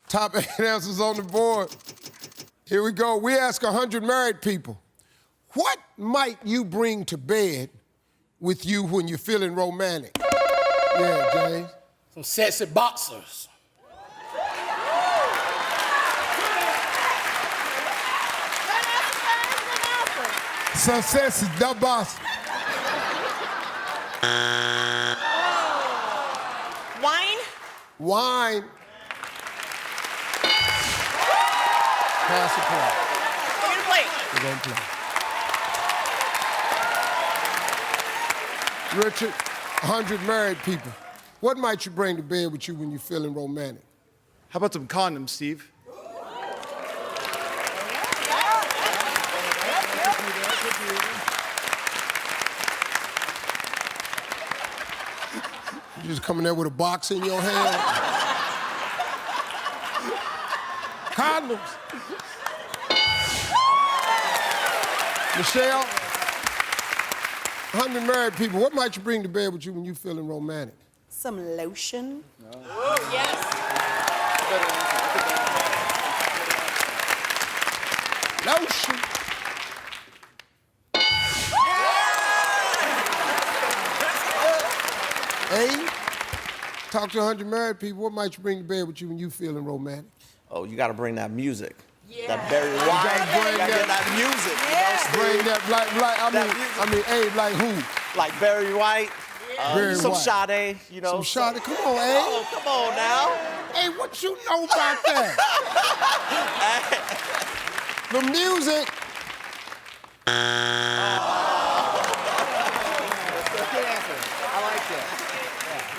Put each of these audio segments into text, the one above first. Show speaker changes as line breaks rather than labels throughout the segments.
Top 8 answers on the board. Here we go. We ask 100 married people, what might you bring to bed with you when you're feeling romantic? Yeah, James.
Some sexy boxers.
Some sexy boxers.
Wine?
Wine. Pass the play.
We're gonna play.
We're gonna play. Richard, 100 married people. What might you bring to bed with you when you're feeling romantic?
How about some condoms, Steve?
You just coming there with a box in your hand? Condoms. Michelle, 100 married people, what might you bring to bed with you when you're feeling romantic?
Some lotion.
Yes.
Lotion. Hey, talk to 100 married people. What might you bring to bed with you when you feeling romantic?
Oh, you gotta bring that music.
Yeah.
That Barry White.
bring
that music. You know, Steve?
Bring that, Abe, like who?
Like Barry White.
Barry
some
White.
Sade, you know.
Some Sade, come on, Abe.
Oh, come on now.
Hey, what you know about that? The music.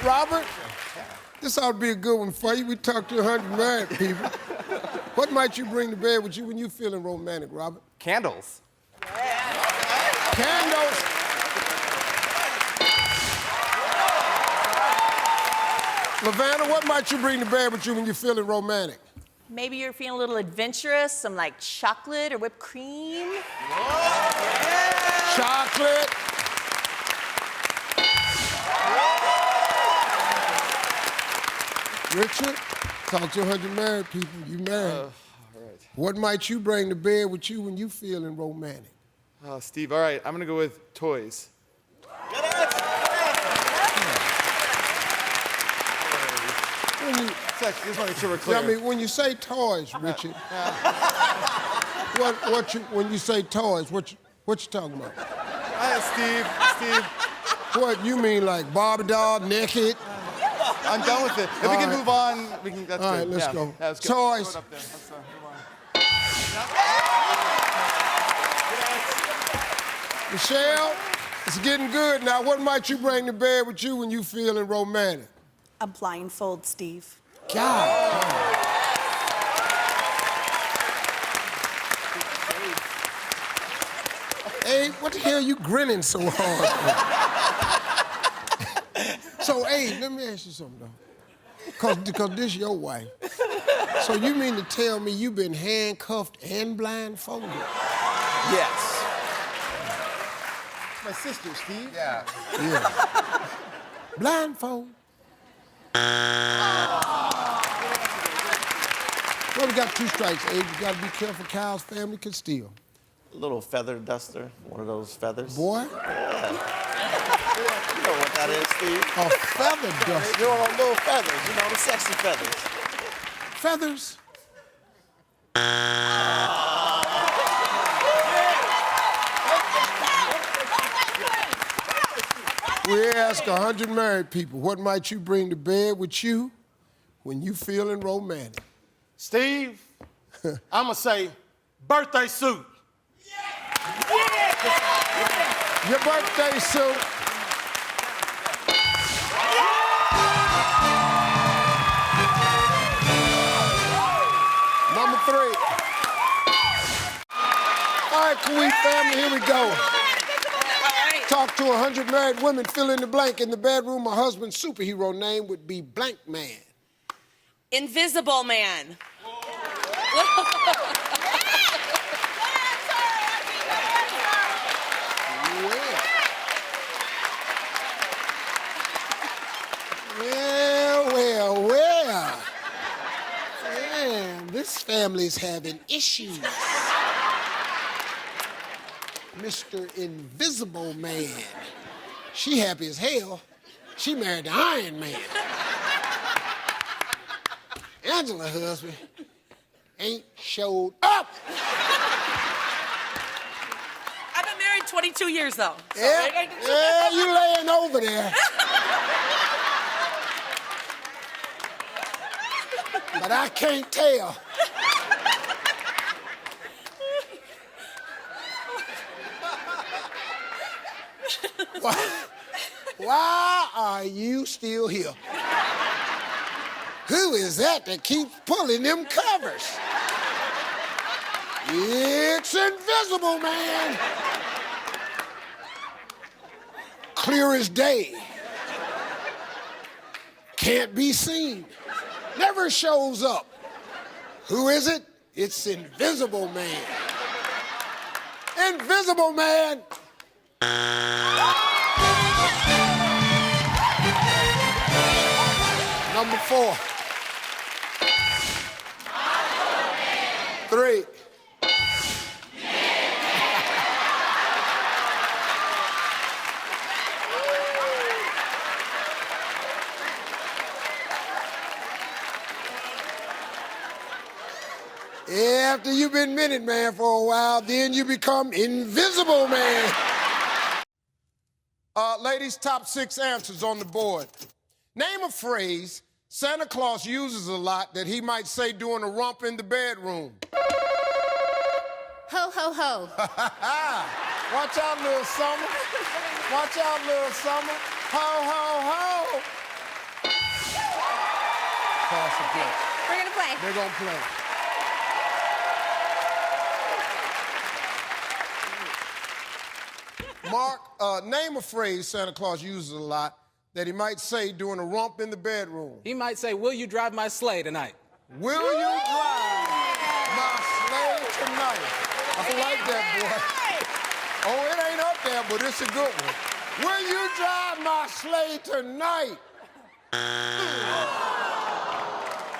Robert, this ought to be a good one for you. We talked to 100 married people. What might you bring to bed with you when you're feeling romantic, Robert?
Candles.
Candles. Lavanna, what might you bring to bed with you when you're feeling romantic?
Maybe you're feeling a little adventurous, some like chocolate or whipped cream.
Chocolate. Richard, talk to 100 married people. You married.
All right.
What might you bring to bed with you when you feeling romantic?
Steve, all right, I'm gonna go with toys. Just want to make sure we're clear.
I mean, when you say toys, Richard, when you say toys, what you talking about?
Steve,
What, you mean like Barbie doll, naked?
I'm done with it. If we can move on, we can, that's
All
good.
right, let's go.
Yeah, that's good.
Toys.
Throw it up there. Let's, move on.
Michelle, it's getting good now. What might you bring to bed with you when you feeling romantic?
A blindfold, Steve.
God. Hey, what the hell you grinning so hard for? So, hey, let me ask you something, though. Because this your wife. So you mean to tell me you been handcuffed and blindfolded?
Yes.
My sister, Steve.
Yeah.
Yeah. Blindfold. Well, we got 2 strikes, Abe. You gotta be careful. Kyle's family can steal.
A little feather duster, one of those feathers.
Boy,
You know what that is, Steve?
a feather duster.
You know those little feathers, you know, the sexy feathers.
Feathers? We ask 100 married people, what might you bring to bed with you when you feeling romantic?
Steve, I'm gonna say birthday suit.
Your birthday suit. Number 3. All right, Kuwait family, here we go. Talk to 100 married women, fill in the blank. In the bedroom, my husband's superhero name would be Blank Man.
Invisible Man.
Well. man, this family's having issues. Mr. Invisible Man. She happy as hell. She married the Iron Man. Angela's husband ain't showed up.
I've been married 22 years, though. So
Yeah, you laying over there. But I can't tell. Why are you still here? Who is that keeps pulling them covers? It's Invisible Man. Clear as day. Can't be seen. Never shows up. Who is it? It's Invisible Man. Invisible Man. Number 4. 3. After you've been Minute Man for a while, then you become Invisible Man. Ladies, top 6 answers on the board. Name a phrase Santa Claus uses a lot that he might say during a romp in the bedroom.
Ho, ho, ho.
Watch out, little summer. Watch out, little summer. Ho, ho, ho. Pass the play.
We're gonna play.
They're gonna play. Mark, name a phrase Santa Claus uses a lot that he might say during a romp in the bedroom.
He might say, "Will you drive my sleigh tonight?"
Will you drive my sleigh tonight? I like that, boy. Oh, it ain't up there, but it's a good one. Will you drive my sleigh tonight?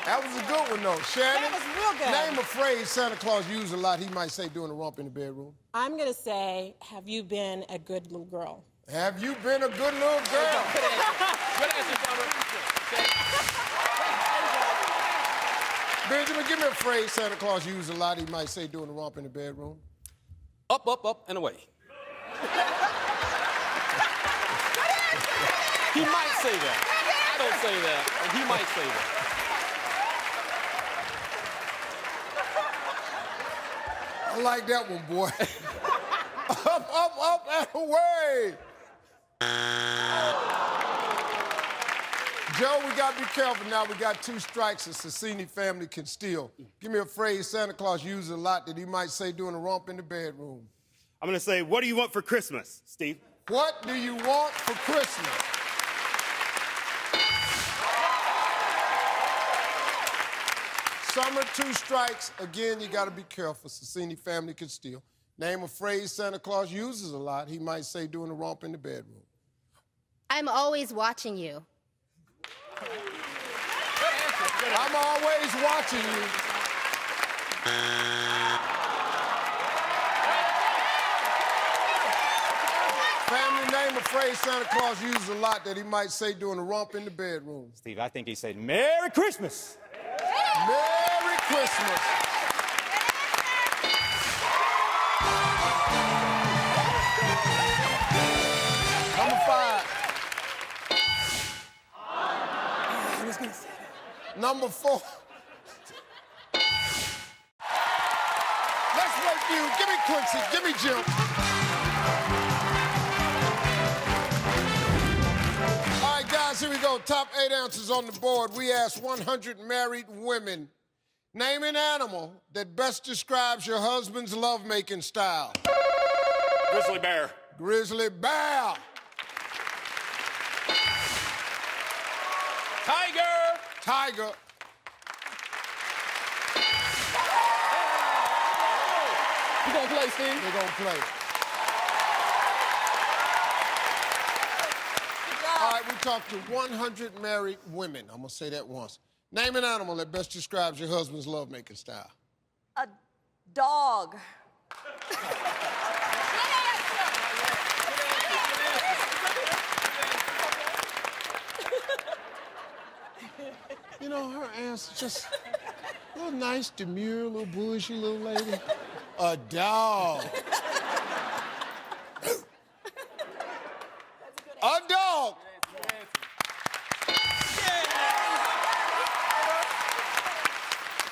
That was a good one, though. Shannon?
That was real good.
Name a phrase Santa Claus uses a lot he might say during a romp in the bedroom.
I'm gonna say, have you been a good little girl?
Have you been a good little girl?
Good answer, Summer.
Benjamin, give me a phrase Santa Claus uses a lot he might say during a romp in the bedroom.
Up, up, up, and away. He might say that. I don't say that. But he might say that.
I like that one, boy. Up, up, up, and away. Joe, we got to be careful now. We got 2 strikes the Sassini family can steal. Give me a phrase Santa Claus uses a lot that he might say during a romp in the bedroom.
I'm gonna say, what do you want for Christmas, Steve?
What do you want for Christmas? Summer, 2 strikes. Again, you got to be careful. Sassini family can steal. Name a phrase Santa Claus uses a lot he might say during a romp in the bedroom.
I'm always watching you.
I'm always watching you. Family, name a phrase Santa Claus uses a lot that he might say during a romp in the bedroom.
Steve, I think he said, Merry Christmas.
Merry Christmas. Number 5.
I was gonna say that.
Number 4. Let's wait for you. Give me Quincy. Give me Jim. All right, guys, here we go. Top 8 answers on the board. We asked 100 married women. Name an animal that best describes your husband's lovemaking style.
Grizzly bear.
Grizzly bear.
Tiger!
Tiger.
You gonna play, Steve?
They're gonna play. All right, we talked to 100 married women. I'm gonna say that once. Name an animal that best describes your husband's lovemaking style.
A dog.
You know, her answer just a little nice, demure, little bougie little lady. A dog. A dog.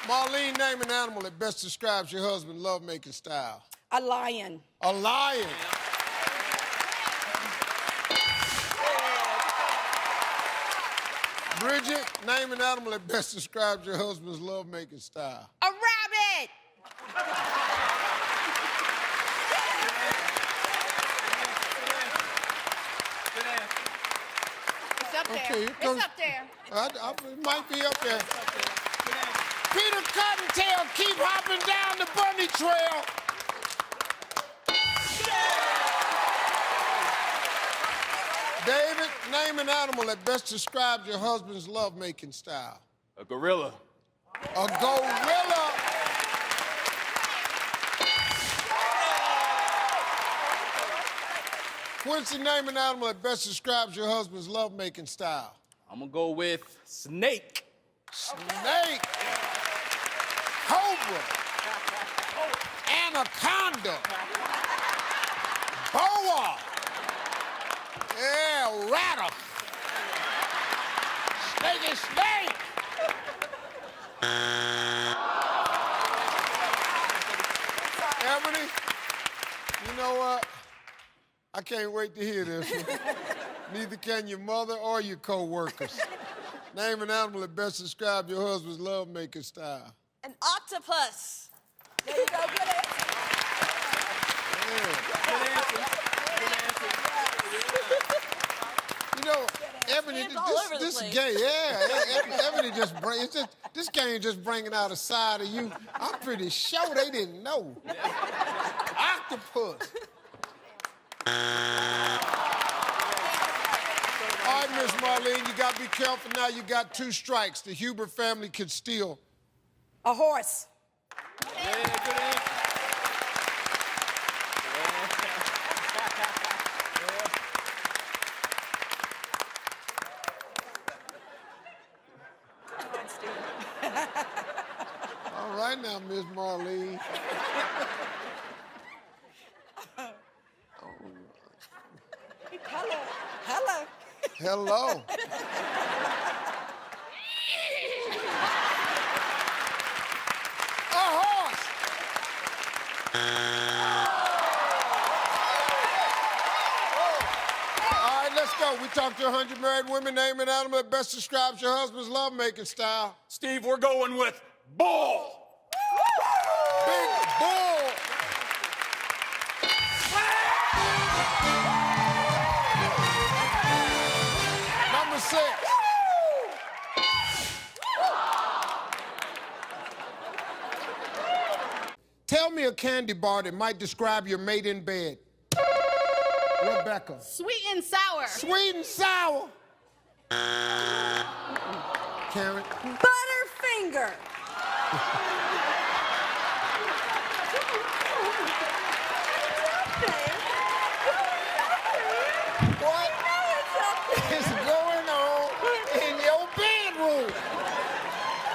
Marlene, name an animal that best describes your husband's lovemaking style.
A lion.
A lion. Bridget, name an animal that best describes your husband's lovemaking style.
A rabbit! It's up there.
Okay, here
It's
comes-
up there.
It might be up there. Peter Cottontail, keep hopping down the bunny trail. David, name an animal that best describes your husband's lovemaking style.
A gorilla.
A gorilla. Quincy, name an animal that best describes your husband's lovemaking style.
I'm gonna go with snake.
Snake. Cobra. Anaconda. Boa. Yeah, rattle. Snakey snake. Ebony, you know what? I can't wait to hear this one. Neither can your mother or your co-workers. Name an animal that best describes your husband's lovemaking style.
An octopus.
There you go. Good answer.
You know, Ebony,
Hands all over the
this
place.
game, Ebony this game just bringing out a side of you. I'm pretty sure they didn't know. Octopus. All right, Miss Marlene, you got to be careful now. You got 2 strikes. The Huber family could steal.
A horse.
All right now, Miss Marlene.
Hello. Hello.
Hello. A horse. All right, let's go. We talked to 100 married women. Name an animal that best describes your husband's lovemaking style.
Steve, we're going with bull.
Big bull. Number 6. Tell me a candy bar that might describe your mate in bed. Rebecca.
Sweet and sour.
Sweet and sour. Karen.
Butterfinger.
What is going on in your bedroom?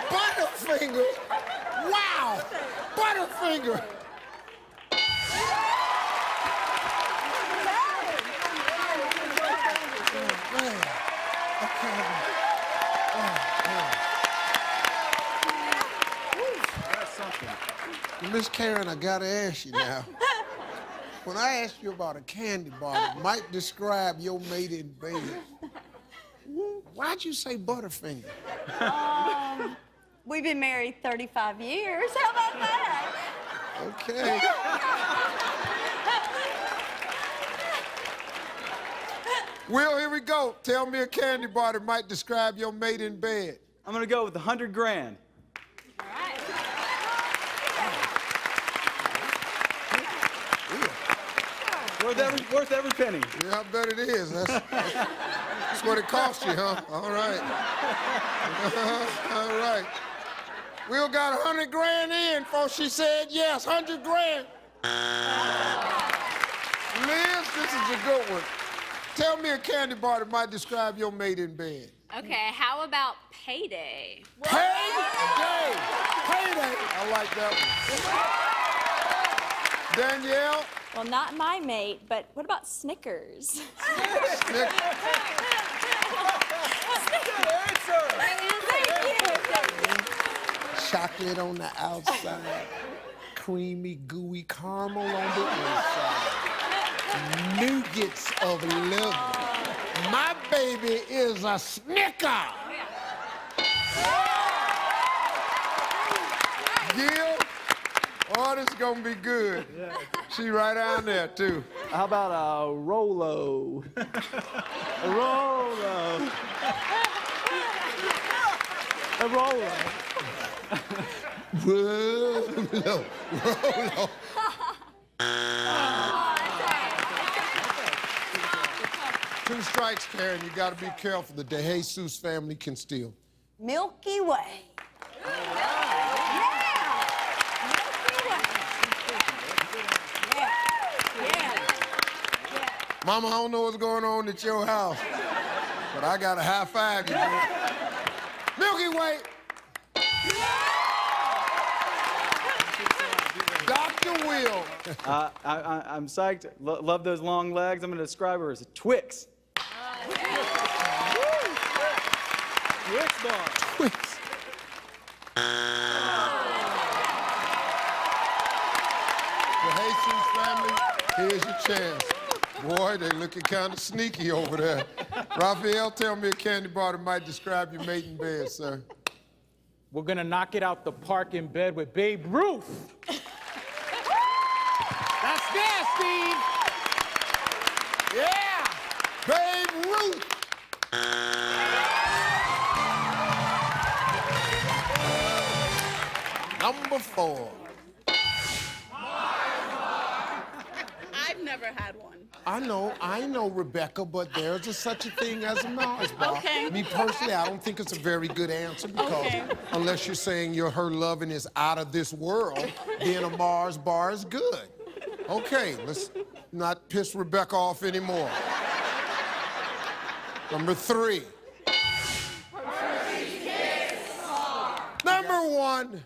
Butterfinger. Wow. Butterfinger. Miss Karen, I gotta ask you now. When I asked you about a candy bar that might describe your mate in bed, why'd you say Butterfinger?
We've been married 35 years. How about that?
Okay. Will, here we go. Tell me a candy bar that might describe your mate in bed.
I'm gonna go with 100 grand.
All right.
Go
Worth every penny.
Yeah, I bet it is. That's what it cost you, huh? All right. All right. Will got 100 grand in before she said yes. 100 grand. Liz, this is a good one. Tell me a candy bar that might describe your mate in bed.
Okay, how about payday?
Payday! Payday! I like that one. Danielle?
Well, not my mate, but what about Snickers?
Chocolate on the outside, creamy, gooey caramel on the inside. Nougats of love. My baby is a Snicker. Gil, oh, this is gonna be good. She right down there too.
How about a Rolo? A Rolo. A Rolo.
Rolo, Rolo. Two strikes, Karen. You gotta be careful. The De Jesus family can steal.
Milky Way.
Mama, I don't know what's going on at your house, but I got a high five you. Milky Way. Dr. Will.
I'm psyched. Love those long legs. I'm going to describe her as a Twix.
Twix bar.
Twix. The Jesus family, here's your chance. Boy, they looking kind of sneaky over there. Raphael, tell me a candy bar that might describe your mate in bed, sir.
We're gonna knock it out the park in bed with Babe Ruth. That's there, Steve.
Yeah! Babe Ruth! Number 4.
I've never had one.
I know, Rebecca, but there's such a thing as a Mars bar.
Okay.
Me personally, I don't think it's a very good answer because unless you're saying her loving is out of this world, then a Mars bar is good. Okay, let's not piss Rebecca off anymore. Number 3. Number 1.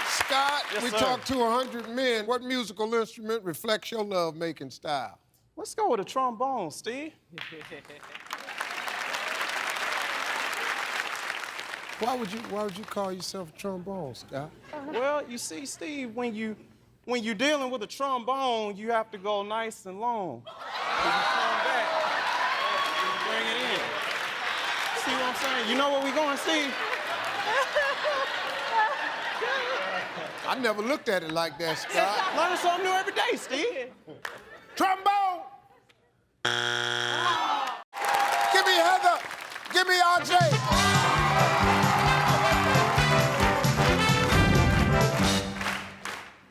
Scott,
Yes,
we
sir.
talked to 100 men. What musical instrument reflects your love-making style?
Let's go with a trombone, Steve.
Why would you call yourself a trombone, Scott?
Well, you see, Steve, when you're dealing with a trombone, you have to go nice and long. When you come back, you bring it in. See what I'm saying? You know where we going, Steve?
I never looked at it like that, Scott.
Learn something new every day, Steve.
Trombone! Give me Heather. Give me RJ.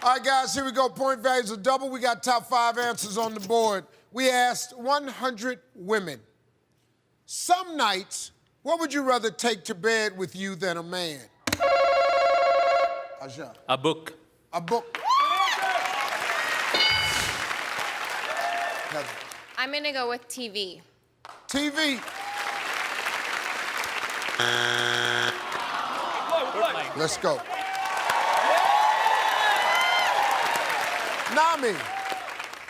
All right, guys, here we go. Point values are double. We got top 5 answers on the board. We asked 100 women. Some nights, what would you rather take to bed with you than a man? Aja.
A book.
A book. Heather.
I'm gonna go with TV.
TV. Let's go. Nami.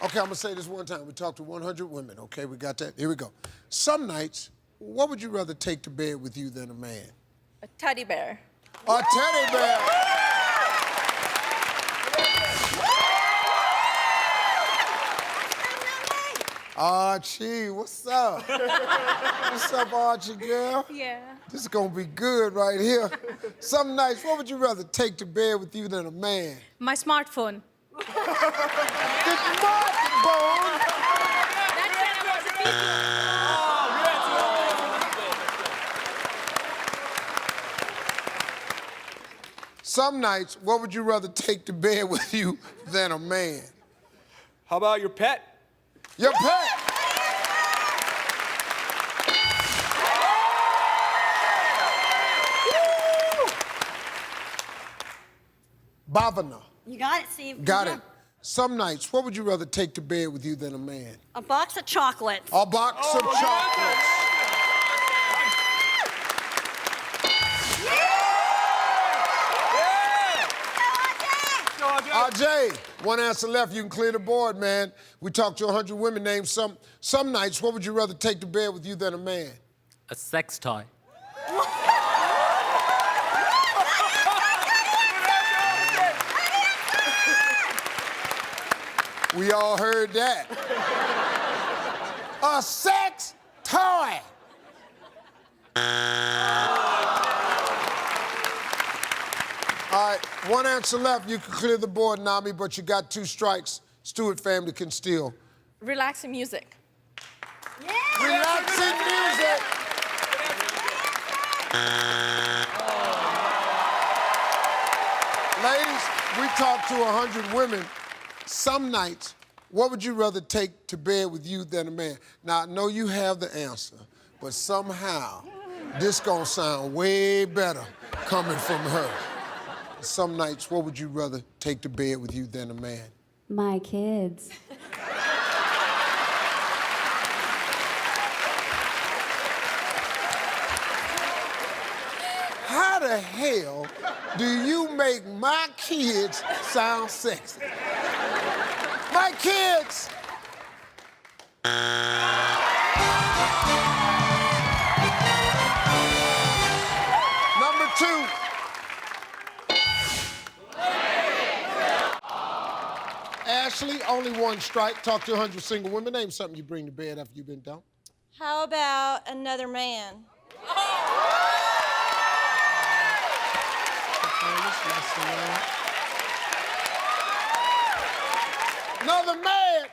Okay, I'm gonna say this one time. We talked to 100 women, okay? We got that. Here we go. Some nights, what would you rather take to bed with you than a man?
A teddy bear.
A teddy bear. Archie, what's up? What's up, Archie, girl?
Yeah.
This is gonna be good right here. Some nights, what would you rather take to bed with you than a man?
My smartphone.
The smartphone. Some nights, what would you rather take to bed with you than a man?
How about your pet?
Your pet. Bhavana.
You got it, Steve.
Got
Good
it.
job.
Some nights, what would you rather take to bed with you than a man?
A box of chocolates.
A box of chocolates. RJ, one answer left. You can clear the board, man. We talked to 100 women. Name some nights, what would you rather take to bed with you than a man?
A sex toy.
We all heard that. A sex toy. All right, one answer left. You can clear the board, Nami, but you got 2 strikes. Stewart family can steal.
Relaxing music.
Relaxing music. Ladies, we talked to 100 women. Some nights, what would you rather take to bed with you than a man? Now, I know you have the answer, but somehow, this gonna sound way better coming from her. Some nights, what would you rather take to bed with you than a man?
My kids.
How the hell do you make my kids sound sexy? My kids! Number 2. Ashley, only 1 strike. Talk to 100 single women. Name something you bring to bed after you've been dumped.
How about another man?
Another man.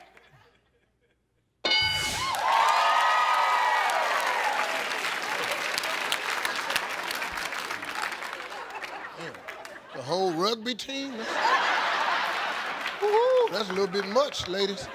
The whole rugby team? Woo-hoo, that's a little bit much, ladies.